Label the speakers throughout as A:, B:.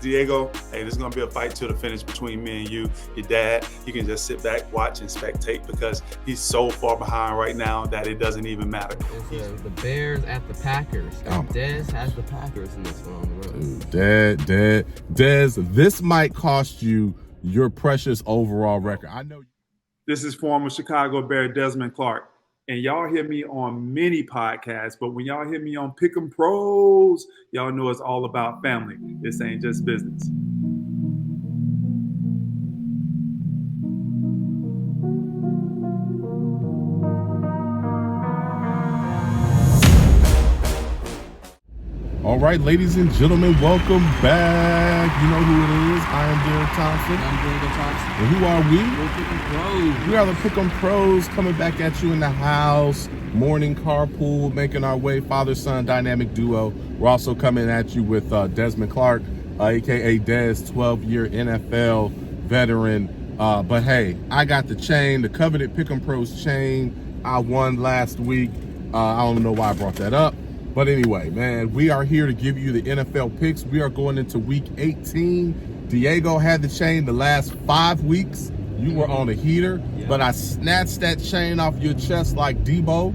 A: Diego, hey, this is going to be a fight to the finish between me and you. Your dad, you can just sit back, watch, and spectate because he's so far behind right now that it doesn't even matter.
B: It's the Bears at the Packers. Dez has the Packers in this one on the road.
C: Dez, this might cost you your precious overall record. I know.
A: This is former Chicago Bear Desmond Clark. And y'all hear me on many podcasts, but when y'all hear me on Pick'em Pros, y'all know it's all about family. This ain't just business.
C: All right, ladies and gentlemen, welcome back. You know who it is. I am Derrick Thompson.
B: I'm Diego Thompson.
C: And who are we?
B: We're Pick'em Pros.
C: We are the Pick'em Pros coming back at you in the house. Morning carpool, making our way. Father-son dynamic duo. We're also coming at you with Desmond Clark, a.k.a. Dez, 12-year NFL veteran. But hey, I got the chain, the coveted Pick'em Pros chain. I won last week. I don't know why I brought that up. But anyway, man, we are here to give you the NFL picks. We are going into week 18. Diego had the chain the last 5 weeks. You were on a heater, but I snatched that chain off your chest like Debo,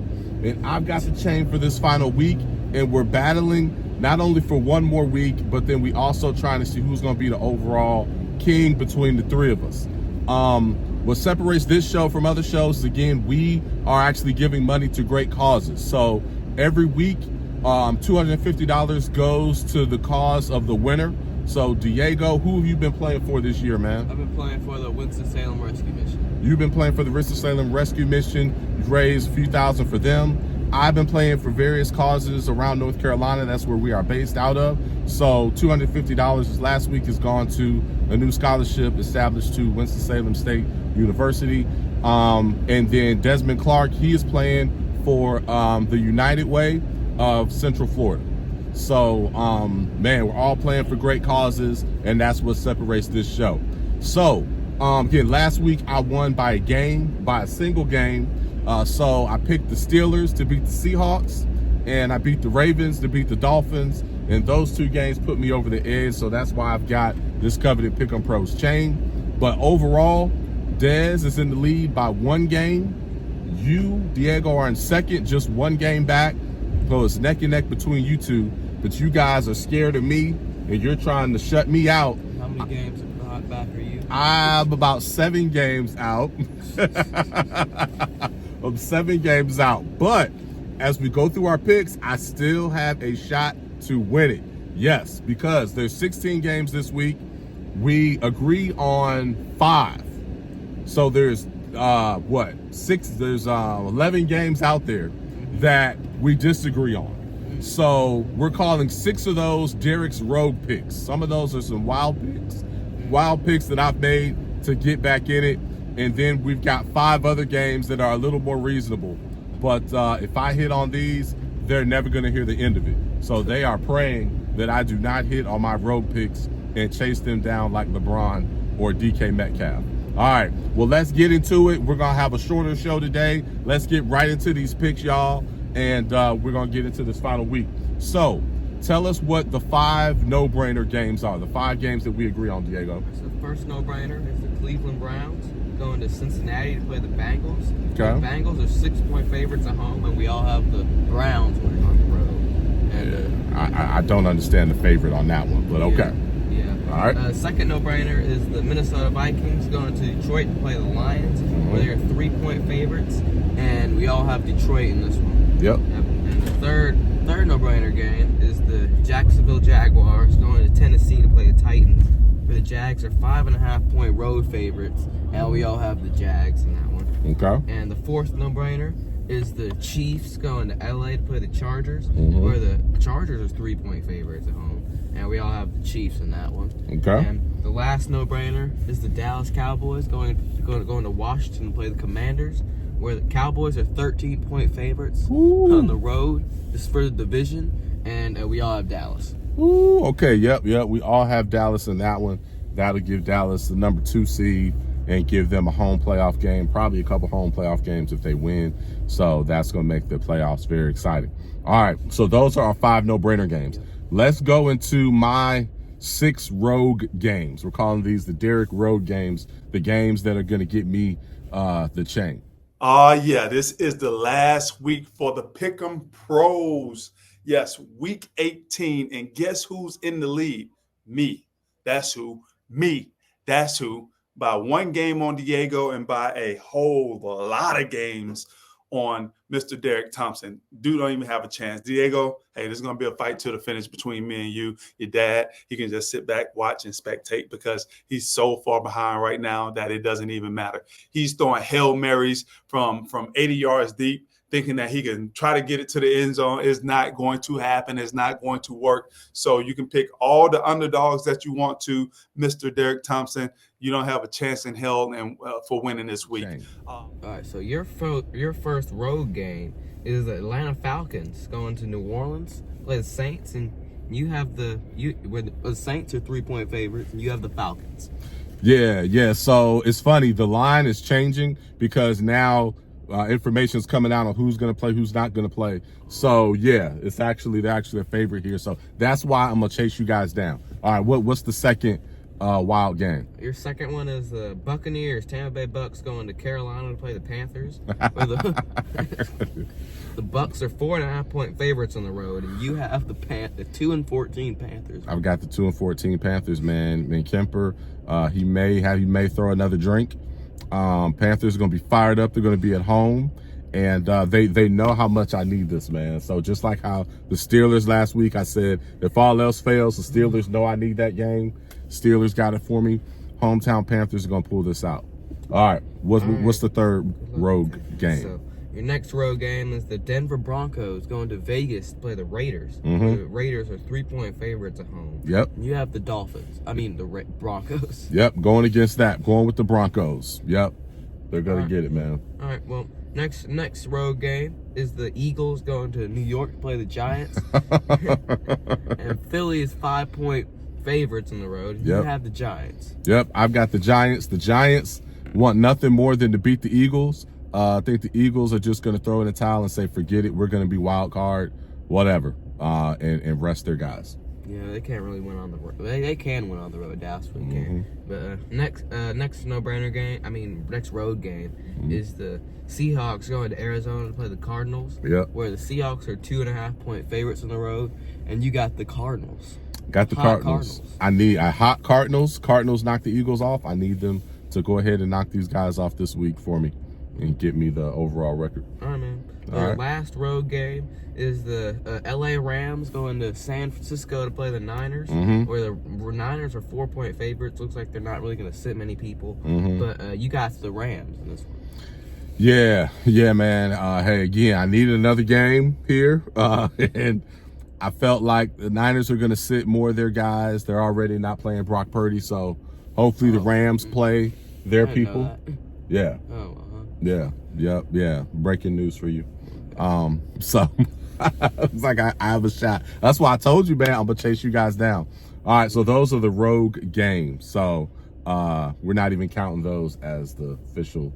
C: and I've got the chain for this final week, and we're battling not only for one more week, but then we also trying to see who's going to be the overall king between the three of us. What separates this show from other shows is, again, we are actually giving money to great causes. So every week, $250 goes to the cause of the winner. So Diego, who have you been playing for this year, man?
B: I've been playing for the Winston-Salem Rescue Mission.
C: You've been playing for the Winston-Salem Rescue Mission. You've raised a few thousand for them. I've been playing for various causes around North Carolina. That's where we are based out of. So $250 last week has gone to a new scholarship established to Winston-Salem State University. And then Desmond Clark, he is playing for the United Way of Central Florida. So, man, we're all playing for great causes, and that's what separates this show. So, again, last week I won by a single game. So I picked the Steelers to beat the Seahawks, and I beat the Ravens to beat the Dolphins, and those two games put me over the edge, so that's why I've got this coveted Pick'em Pros chain. But overall, Dez is in the lead by one game. You, Diego, are in second, just one game back. So it's neck and neck between you two, but you guys are scared of me, and you're trying to shut me out.
B: How many games back are you?
C: I'm about 7 games out. I'm 7 games out. But as we go through our picks, I still have a shot to win it. Yes, because there's 16 games this week. We agree on 5. So there's 6? There's 11 games out there that we disagree on. So we're calling 6 of those Derrick's rogue picks. Some of those are some wild picks that I've made to get back in it. And then we've got 5 other games that are a little more reasonable. But if I hit on these, they're never going to hear the end of it. So they are praying that I do not hit on my rogue picks and chase them down like LeBron or DK Metcalf. All right, well, let's get into it. We're going to have a shorter show today. Let's get right into these picks, y'all, and we're going to get into this final week. So tell us what the 5 no-brainer games are, the 5 games that we agree on, Diego.
B: So the first no-brainer is the Cleveland Browns going to Cincinnati to play the Bengals.
C: Okay.
B: The Bengals are 6-point favorites at home, and we all have the Browns winning on the road. And,
C: I don't understand the favorite on that one, but okay.
B: Yeah.
C: All right.
B: Second no-brainer is the Minnesota Vikings going to Detroit to play the Lions, where they're 3-point favorites, and we all have Detroit in this one.
C: Yep.
B: And the third no-brainer game is the Jacksonville Jaguars going to Tennessee to play the Titans, where the Jags are 5.5-point road favorites, and we all have the Jags in that one.
C: Okay.
B: And the fourth no-brainer is the Chiefs going to LA to play the Chargers, where the Chargers are 3-point favorites at home, and we all have the Chiefs in that one.
C: Okay.
B: And the last no-brainer is the Dallas Cowboys going to Washington to play the Commanders, where the Cowboys are 13-point favorites on the road. This is for the division, and we all have Dallas.
C: Ooh, okay, yep. We all have Dallas in that one. That'll give Dallas the number 2 seed and give them a home playoff game, probably a couple home playoff games if they win. So that's going to make the playoffs very exciting. All right, so those are our 5 no-brainer games. Let's go into my 6 rogue games. We're calling these the Derrick rogue games, the games that are going to get me the chain.
A: Yeah, this is the last week for the Pick'em Pros. Yes, week 18. And guess who's in the lead? Me. That's who. Me. That's who. By 1 game on Diego and by a whole lot of games on Mr. Derrick Thompson. Dude don't even have a chance. Diego, hey, this is going to be a fight to the finish between me and you. Your dad, he can just sit back, watch, and spectate because he's so far behind right now that it doesn't even matter. He's throwing Hail Marys from 80 yards deep, thinking that he can try to get it to the end zone. It's not going to happen. It's not going to work. So you can pick all the underdogs that you want to, Mr. Derrick Thompson. You don't have a chance in hell and for winning this week.
B: All right, so your first road game is the Atlanta Falcons going to New Orleans, play the Saints, and you have the Saints are 3-point favorites, and you have the Falcons.
C: Yeah. So it's funny. The line is changing because now information is coming out on who's going to play, who's not going to play. So yeah, they're actually a favorite here. So that's why I'm gonna chase you guys down. All right, what's the second wild game?
B: Your second one is the Buccaneers, Tampa Bay Bucks going to Carolina to play the Panthers. The Bucks are 4.5-point favorites on the road, and you have the 2-14 Panthers.
C: I've got the 2-14 Panthers, man. Man, Kemper, he may throw another drink. Panthers are gonna be fired up. They're gonna be at home, and they know how much I need this, man. So just like how the Steelers last week, I said if all else fails, the Steelers know I need that game. Steelers got it for me. Hometown Panthers are gonna pull this out. All right, what's the third road game?
B: So your next road game is the Denver Broncos going to Vegas to play the Raiders.
C: Mm-hmm.
B: The Raiders are 3-point favorites at home.
C: Yep.
B: You have the the Broncos.
C: Yep, going against that. Going with the Broncos. Yep, they're gonna get it, man.
B: All right, well, next road game is the Eagles going to New York to play the Giants. And Philly is 5-point favorites on the road. You have the Giants.
C: Yep, I've got the Giants. The Giants want nothing more than to beat the Eagles. I think the Eagles are just going to throw in the towel and say, forget it, we're going to be wild card, whatever, and rest their guys.
B: Yeah, they can't really win on the road. They can win on the road, Dallas we can. But next no-brainer game, next road game is the Seahawks going to Arizona to play the Cardinals.
C: Yep.
B: Where the Seahawks are 2.5-point favorites on the road, and you got the Cardinals.
C: Got the Cardinals. I need a hot Cardinals. Cardinals knock the Eagles off. I need them to go ahead and knock these guys off this week for me and get me the overall record.
B: All right, man. Our last road game is the LA Rams going to San Francisco to play the Niners, where the Niners are 4-point favorites. Looks like they're not really going to sit many people, but you got the Rams in this one.
C: Yeah, man. Hey, again, I needed another game here, and I felt like the Niners are going to sit more of their guys. They're already not playing Brock Purdy, so hopefully the Rams play their people. Yeah. Yeah. Breaking news for you. So it's like I have a shot. That's why I told you, man, I'm gonna chase you guys down. All right, so those are the rogue games. So we're not even counting those as the official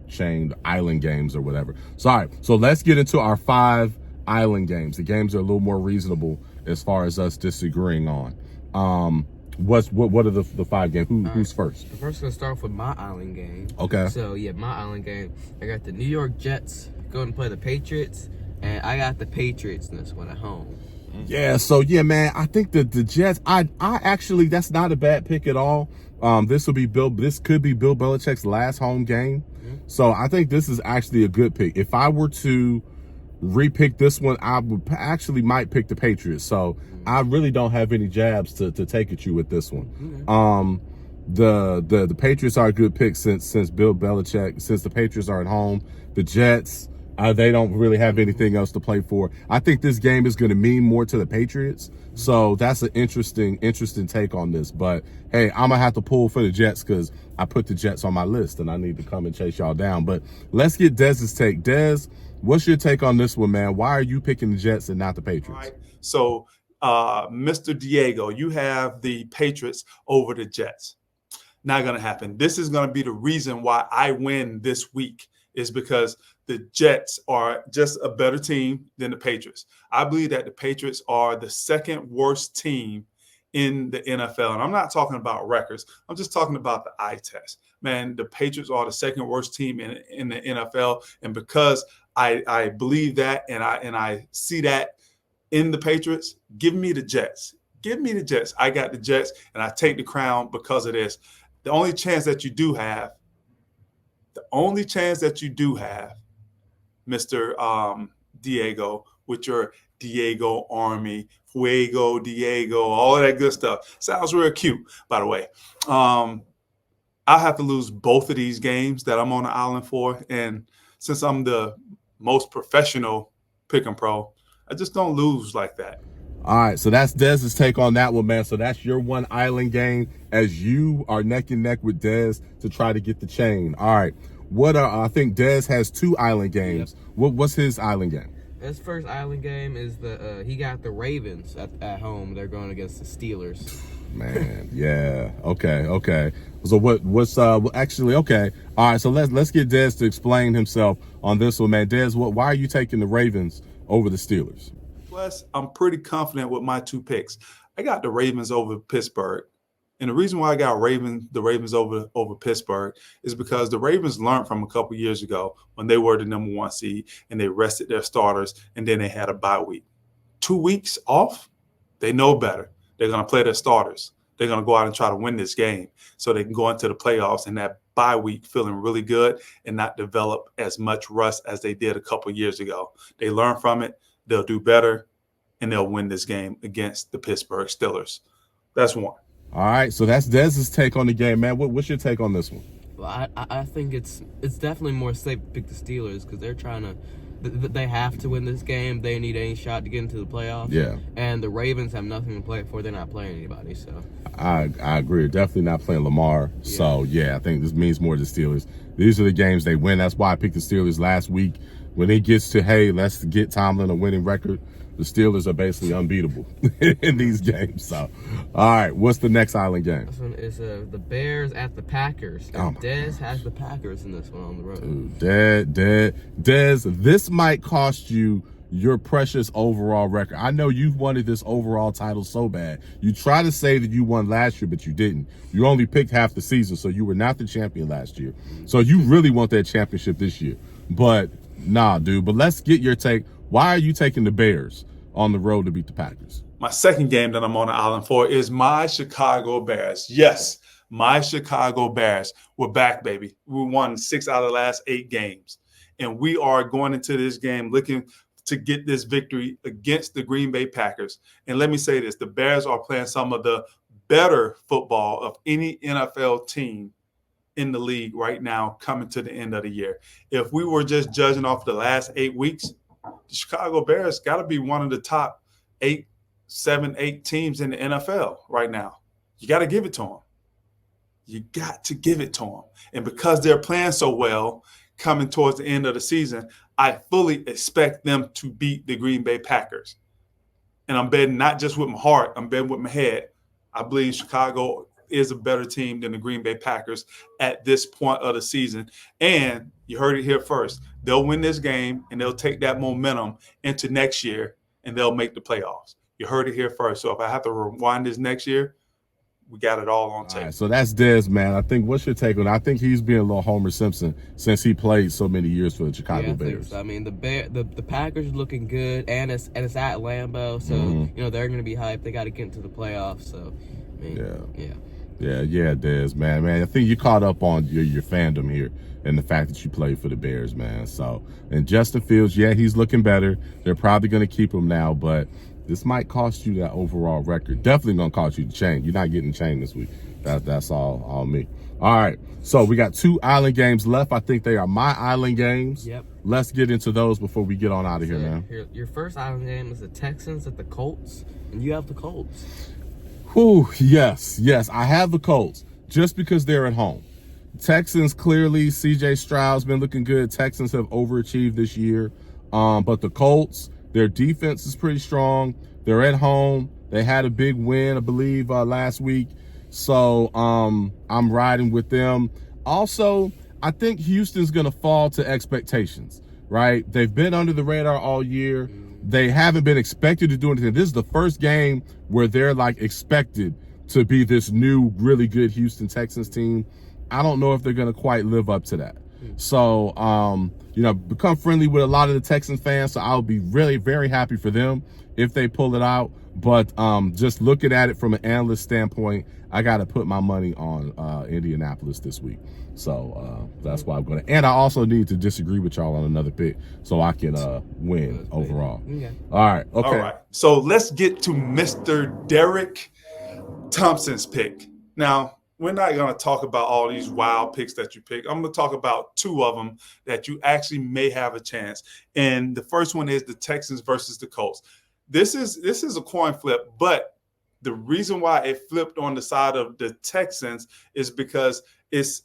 C: chained island games or whatever. So all right, so let's get into our 5 island games. The games are a little more reasonable as far as us disagreeing on. What are the 5 games? Who's first?
B: I'm first gonna start off with my island game.
C: Okay.
B: So yeah, my island game. I got the New York Jets going to play the Patriots, and I got the Patriots in this one at home.
C: Yeah. So yeah, man, I think the Jets. I actually, that's not a bad pick at all. This could be Bill Belichick's last home game. So I think this is actually a good pick. If I were to repick this one, I would might pick the Patriots. So I really don't have any jabs to take at you with this one. The Patriots are a good pick since Bill Belichick, since the Patriots are at home. The Jets, they don't really have anything else to play for. I think this game is going to mean more to the Patriots. So that's an interesting take on this. But hey, I'm gonna have to pull for the Jets because I put the Jets on my list and I need to come and chase y'all down. But let's get Dez's take. Dez, what's your take on this one, man? Why are you picking the Jets and not the Patriots?
A: Right. So, Mr. Diego, you have the Patriots over the Jets. Not going to happen. This is going to be the reason why I win this week, is because the Jets are just a better team than the Patriots. I believe that the Patriots are the second worst team in the NFL. And I'm not talking about records. I'm just talking about the eye test. Man, the Patriots are the second worst team in the NFL. And because I believe that and I see that in the Patriots, give me the Jets. Give me the Jets. I got the Jets, and I take the crown because of this. The only chance that you do have, Mr. Diego, with your Diego Army, Fuego, Diego, all of that good stuff. Sounds real cute, by the way. I have to lose both of these games that I'm on the island for. And since I'm the most professional pick 'em pro, I just don't lose like that.
C: All right, so that's Dez's take on that one, man. So that's your one island game as you are neck and neck with Dez to try to get the chain. All right, I think Dez has 2 island games. Yep. What's his island game?
B: His first island game is he got the Ravens at home. They're going against the Steelers.
C: Man, yeah, okay. So what's actually okay? All right, so let's get Dez to explain himself on this one, man. Dez, why are you taking the Ravens over the Steelers?
A: Plus, I'm pretty confident with my 2 picks. I got the Ravens over Pittsburgh. And the reason why I got the Ravens over Pittsburgh is because the Ravens learned from a couple years ago when they were the number 1 seed and they rested their starters and then they had a bye week. 2 weeks off, they know better. They're going to play their starters. They're going to go out and try to win this game so they can go into the playoffs and that bye week feeling really good and not develop as much rust as they did a couple years ago. They learn from it. They'll do better, and they'll win this game against the Pittsburgh Steelers. That's one.
C: All right, so that's Dez's take on the game, man. What's your take on this one?
B: Well, I think it's definitely more safe to pick the Steelers because they're trying to they have to win this game. They need any shot to get into the playoffs. Yeah. And the Ravens have nothing to play for. They're not playing anybody. So
C: I agree. Definitely not playing Lamar. Yeah. So yeah, I think this means more to the Steelers. These are the games they win. That's why I picked the Steelers last week. When it gets to, hey, let's get Tomlin a winning record, the Steelers are basically unbeatable in these games. So, all right, what's the next island game?
B: This one is the Bears at the Packers. And Dez has the Packers in this one on the road.
C: Dude, Dez, this might cost you your precious overall record. I know you've wanted this overall title so bad. You try to say that you won last year, but you didn't. You only picked half the season, so you were not the champion last year. So you really want that championship this year. But nah, dude, but let's get your take. Why are you taking the Bears on the road to beat the Packers?
A: My second game that I'm on the island for is my Chicago Bears. Yes, my Chicago Bears. We're back, baby. We won 6 out of the last 8 games. And we are going into this game looking to get this victory against the Green Bay Packers. And let me say this, the Bears are playing some of the better football of any NFL team in the league right now coming to the end of the year. If we were just judging off the last 8 weeks, the Chicago Bears got to be one of the top 7, 8 teams in the NFL right now. You got to give it to them. You got to give it to them. And because they're playing so well coming towards the end of the season, I fully expect them to beat the Green Bay Packers. And I'm betting not just with my heart, I'm betting with my head. I believe Chicago is a better team than the Green Bay Packers at this point of the season. And you heard it here first. They'll win this game, and they'll take that momentum into next year, and they'll make the playoffs. You heard it here first. So if I have to rewind this next year, we got it all on tape. All right,
C: so that's Dez, man. I think what's your take on it? I think he's been a little Homer Simpson since he played so many years for the Chicago Bears.
B: So. I mean, the Packers are looking good, and it's at Lambeau, so you know they're going to be hyped. They got to get into the playoffs. So, I mean,
C: yeah, Dez, man. I think you caught up on your fandom here and the fact that you played for the Bears, man. So, and Justin Fields, yeah, he's looking better. They're probably going to keep him now, but this might cost you that overall record. Definitely going to cost you the chain. You're not getting the chain this week. That's all me. All right, so we got 2 island games left. I think they are my island games.
B: Yep.
C: Let's get into those before we get on out of here, man.
B: Your first island game is the Texans at the Colts, and you have the Colts.
C: Whew, yes, I have the Colts just because they're at home. Texans, clearly, C.J. Stroud's been looking good. Texans have overachieved this year. But the Colts, their defense is pretty strong. They're at home. They had a big win, I believe, last week. So I'm riding with them. Also, I think Houston's going to fall to expectations, right? They've been under the radar all year. they haven't been expected to do anything. This is the first game where they're like expected to be this new, really good Houston Texans team. I don't know if they're going to quite live up to that. So, become friendly with a lot of the Texans fans. So I'll be really very happy for them if they pull it out. But just looking at it from an analyst standpoint, I got to put my money on Indianapolis this week. So that's why I'm going to. And I also need to disagree with y'all on another pick so I can win overall.
B: Okay.
C: All right. Okay.
A: All right. So let's get to Mr. Derrick Thompson's pick. Now, we're not going to talk about all these wild picks that you pick. I'm going to talk about two of them that you actually may have a chance. And the first one is the Texans versus the Colts. This is a coin flip, but the reason why it flipped on the side of the Texans is because it's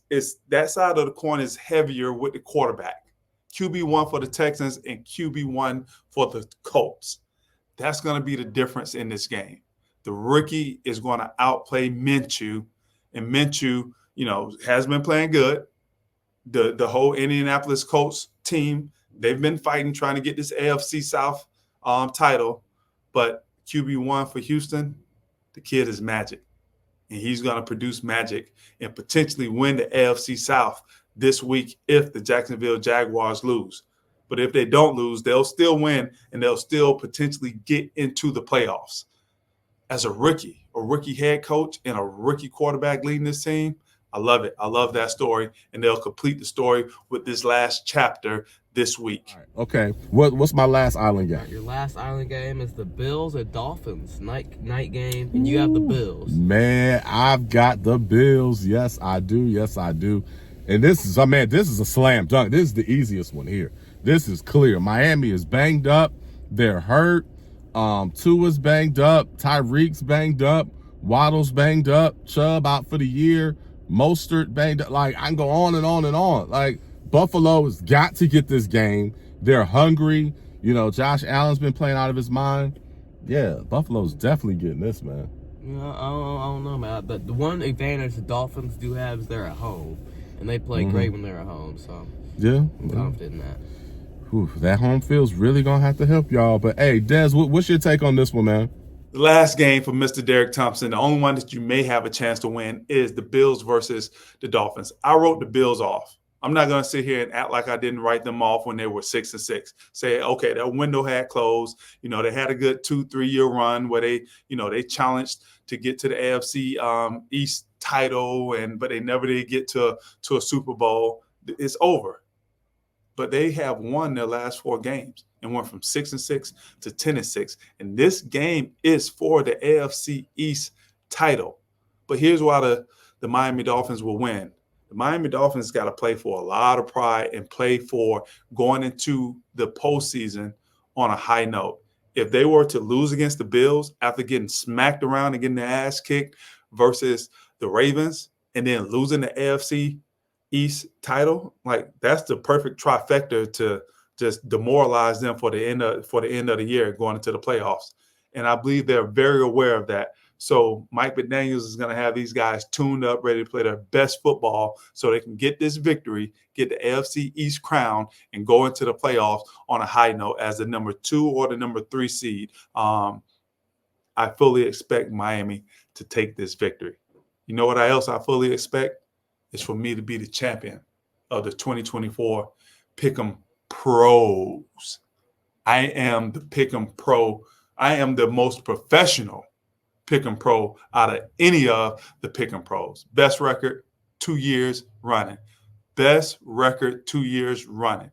A: that side of the coin is heavier with the quarterback. QB1 for the Texans and QB1 for the Colts. That's going to be the difference in this game. The rookie is going to outplay Minshew, and Minshew, has been playing good. The whole Indianapolis Colts team, they've been fighting, trying to get this AFC South title. But QB1 for Houston, the kid is magic. And he's going to produce magic and potentially win the AFC South this week if the Jacksonville Jaguars lose. But if they don't lose, they'll still win, and they'll still potentially get into the playoffs. As a rookie head coach and a rookie quarterback leading this team, I love it. I love that story, and they'll complete the story with this last chapter this week.
C: All right. Okay. What's my last island game?
B: Your last island game is the Bills at Dolphins night game, and you have the Bills.
C: Man, I've got the Bills. Yes, I do. Yes, I do. And this is a slam dunk. This is the easiest one here. This is clear. Miami is banged up. They're hurt. Tua's banged up. Tyreek's banged up. Waddle's banged up. Chubb out for the year. Mostert banged up. Like, I can go on and on and on. Like, Buffalo has got to get this game. They're hungry. Josh Allen's been playing out of his mind. Yeah, Buffalo's definitely getting this, man.
B: I don't know, man. The one advantage the Dolphins do have is they're at home, and they play great when they're at home. So
C: yeah,
B: I'm confident in that.
C: That home field's really going to have to help y'all. But, hey, Des, what's your take on this one, man?
A: The last game for Mr. Derrick Thompson, the only one that you may have a chance to win is the Bills versus the Dolphins. I wrote the Bills off. I'm not going to sit here and act like I didn't write them off when they were 6-6. Say, okay, that window had closed. They had a good 2-3 year run where they challenged to get to the AFC East title, but they never did get to a Super Bowl. It's over. But they have won their last 4 games and went from 6-6 to 10-6. And this game is for the AFC East title. But here's why the Miami Dolphins will win. The Miami Dolphins got to play for a lot of pride and play for going into the postseason on a high note. If they were to lose against the Bills after getting smacked around and getting their ass kicked versus the Ravens and then losing the AFC East title, like, that's the perfect trifecta to just demoralize them for the end of the year going into the playoffs. And I believe they're very aware of that. So Mike McDaniels is going to have these guys tuned up, ready to play their best football so they can get this victory, get the AFC East crown, and go into the playoffs on a high note as the number 2 or the number 3 seed. I fully expect Miami to take this victory. You know what else I fully expect? Is for me to be the champion of the 2024 Pick'em Pros. I am the Pick'em Pro. I am the most professional Pick'em Pro out of any of the Pick'em Pros. Best record 2 years running. Best record 2 years running.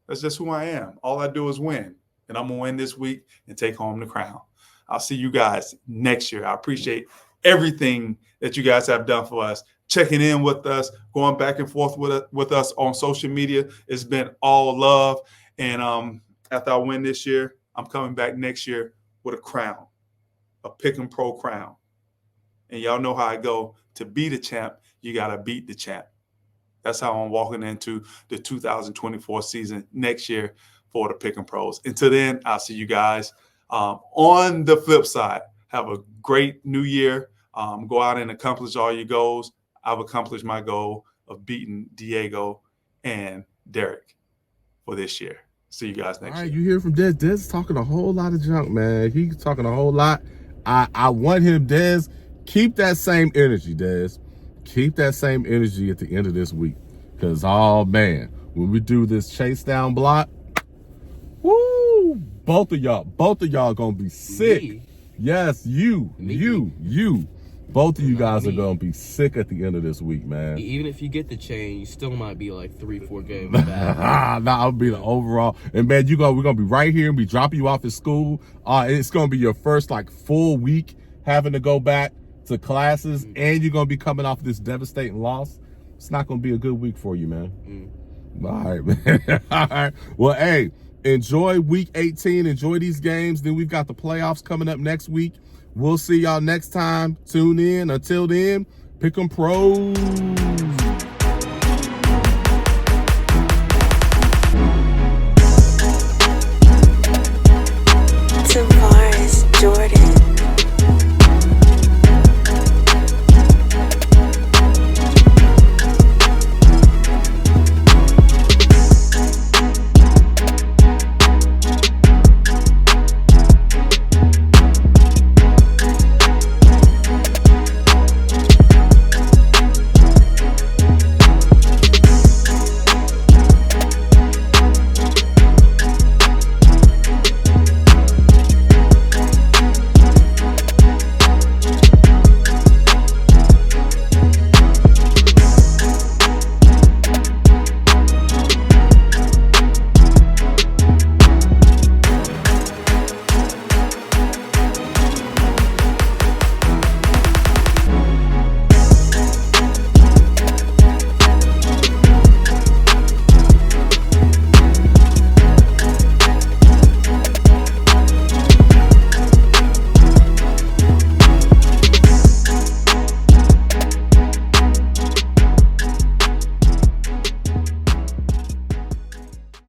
A: That's just who I am. All I do is win. And I'm going to win this week and take home the crown. I'll see you guys next year. I appreciate everything that you guys have done for us. Checking in with us, going back and forth with us on social media. It's been all love. And after I win this year, I'm coming back next year with a crown, a Pick'em Pro crown. And y'all know how I go. To be the champ, you got to beat the champ. That's how I'm walking into the 2024 season next year for the Pick'em Pros. Until then, I'll see you guys. On the flip side, have a great new year. Go out and accomplish all your goals. I've accomplished my goal of beating Diego and Derrick for this year. See you guys next
C: All right,
A: year.
C: you hear from Des. Des is talking a whole lot of junk, man. He's talking a whole lot. I want him, Des. Keep that same energy, Des. Keep that same energy at the end of this week. Because, oh, man, when we do this chase down block, woo, both of y'all going to be sick.
B: Me?
C: Yes, you. Both of you guys are
B: me.
C: going to be sick at the end of this week, man.
B: Even if you get the chain, you still might be like 3-4 games back.
C: I'll be the overall. And man, we're gonna be right here and be dropping you off at school. It's gonna be your first like full week having to go back to classes, and you're gonna be coming off this devastating loss. It's not gonna be a good week for you, man. All right, man. All right. Well, hey, enjoy week 18. Enjoy these games. Then we've got the playoffs coming up next week. We'll see y'all next time. Tune in. Until then, pick 'em pros.